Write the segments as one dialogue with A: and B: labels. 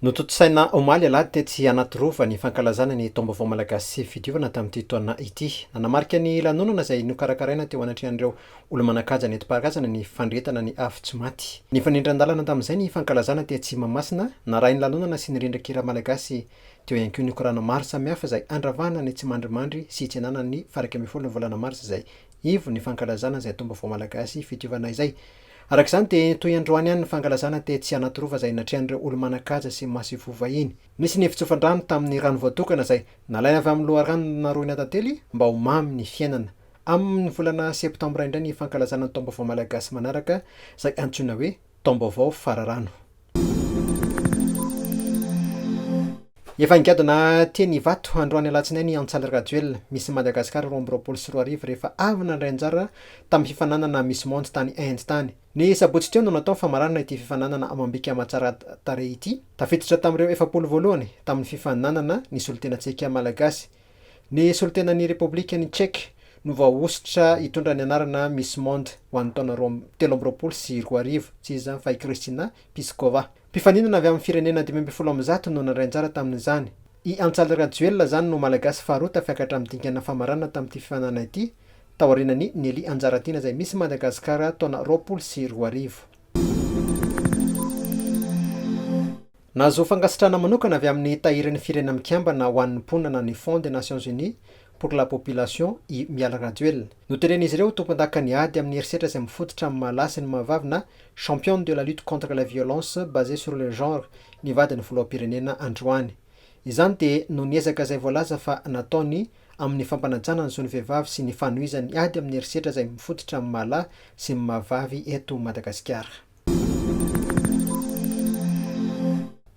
A: Notendren'i Omaly alady tetsy Anatirova ny fankalazana ny taom-baovao Malagasy sy fidiovana tamin'ity taona ity. Nanamarika ny lanonana izay nokarakaraina teo anatrehan'ireo olo-manakaja nentim-paharazana ny fandretana ny afo tsy maty. Ny fanindran-dalana tamin'izay ny fankalazana tetsy Mahamasina, narahin'ny lanonana sy ny rindran-kira Malagasy teo ihany koa ny korana Marsa mihafa izay andravahana ny tsy mandrimandry sy hitsenana ny faraka ambin'ny folo ny volana Marsa izay ivo ny fankalazana izay taom-baovao Malagasy fidiovana izay. Arak'izany dia toy androany ihany ny fankalazana tetsy Anatirova izay natrehan'ireo olo-manakaja sy masivo vahiny. Nisy ny fitsofandrano tamin'ny rano voatokana izay nalaina avy amin'ny loharano naroina tantely mba ho mamy ny fiainana. Amin'ny volana septambra indray ny fankalazana ny taom-baovao Malagasy manaraka izay antsoina hoe taom-baovao fararano. Efa ingadona teny vato androany alatsinainy Antsaly Rajoelina Miss Madagascar 2024 rehefa avy nandray anjara tamin'ny fifananana Miss Monde tany Inde tany. Ny sabotsy teo no natao famarana ity fifananana amam-bika amatsara tarehy ity. Tafiditra tamin'ireo 70 tamin'ny fifananana ny solontenantsika Malagasy. Ny solontenan'ny Repoblikan'ny Tchèque no vahosotra hitondra ny anarana Miss Monde ho an'ny taona 2024 tsy izy zany fa i Kristina Piskova. Mpifaninana avy amin'ny firenena 2010 no nandray anjara tamin'izany. I Antsaly Rajoelina zany no Malagasy faharoa tafiakatra amin'ny dingana famarana tamin'ity fifanana ity taorinan'ny Mialy Rajoelina izay Miss Madagascar taona 2020. Nahazo fankasitrahana manokana avy amin'ny tahirin'ny firenena mikambana ho an'ny mponina ny Fond des Nations Unies pour la population i Mialy Rajoelina. Notendren'izy ireo tompon-dakan'ny ady amin'ny herisetra izay mifototra amin'ny Malagasy sy ny mahavavy na championne de la lutte contre la violence basée sur le genre ny vadiny filoham-pirenena androany. Izany dia no niezaka izay voalaza fa nataony amin'ny fampanajana ny zon'ny vehivavy sy ny fanohizan'ny ady amin'ny herisetra izay mifototra amin'ny Malagasy sy ny mahavavy eto Madagasikara.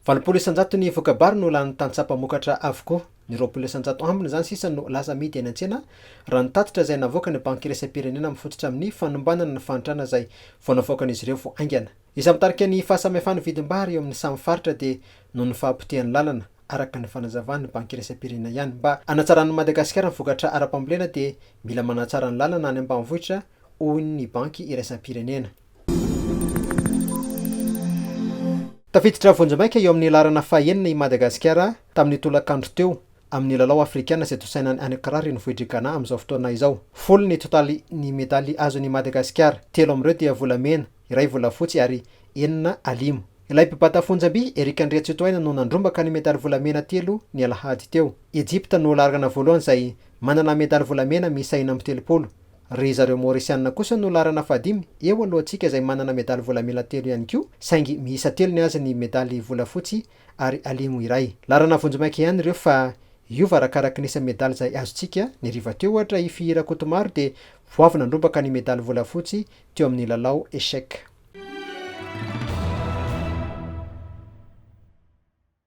A: 20 isan-jaton'ny voka-bary no lany tantsapa-mokatra avokoa. Ny 20 isan-jato ambiny zany sisa no lasa amidy eny an-tsena raha ny tatitra izay navoaka ny banky iraisam-pirenena mifototra amin'ny fanombanana ny fantrana izay vao navoakan'izy ireo vao aingana. Izy mitarika ny fahasamihafana vidim-bary eo amin'ny samy faritra dia no ny fahapotehan'ny lalana araka ny fanazavan'ny banky iraisam-pirenena ihany. Mba hanatsaran'ny Madagasikara ny vokatra ara-pambolena dia mila manatsara ny lalana any ambanivohitra hoy ny banky iraisam-pirenena. Tafiditra vonjy-maika eo amin'ny larana faha-enina i Madagasikara tamin'ny tolakandro teo amin'ny LALAO AFRIKANINA izay tosaina any Kirary ny vohidrikana amin'izao fotoana izao. Folo ny totaly ny medaly azon'i Madagasikara, 3 amin'ireo dia volamena, iray volafotsy ary 4 alimo. Ilay mpibata fonjam-by Erika Andriatsitoaina no nandrombaka ny medaly volamena 3 ny alahady teo. Egypta no larana voalohany izay manana medaly volamena miisa 4 ry zareo Maorisiana kosa no larana fahadimy eo alohantsika izay manana medaly volamena 3 ihany koa saingy miisa 3 ny azy ny medaly volafotsy ary alimo iray. Larana vonjy-maika ihany ireo fa iova arakaraka nisa medaly izay azontsika ny riva teo ohatra i Fihira Kotomaro dia voavy nandrombaka ny medaly volafotsy teo amin'ny lalao échec.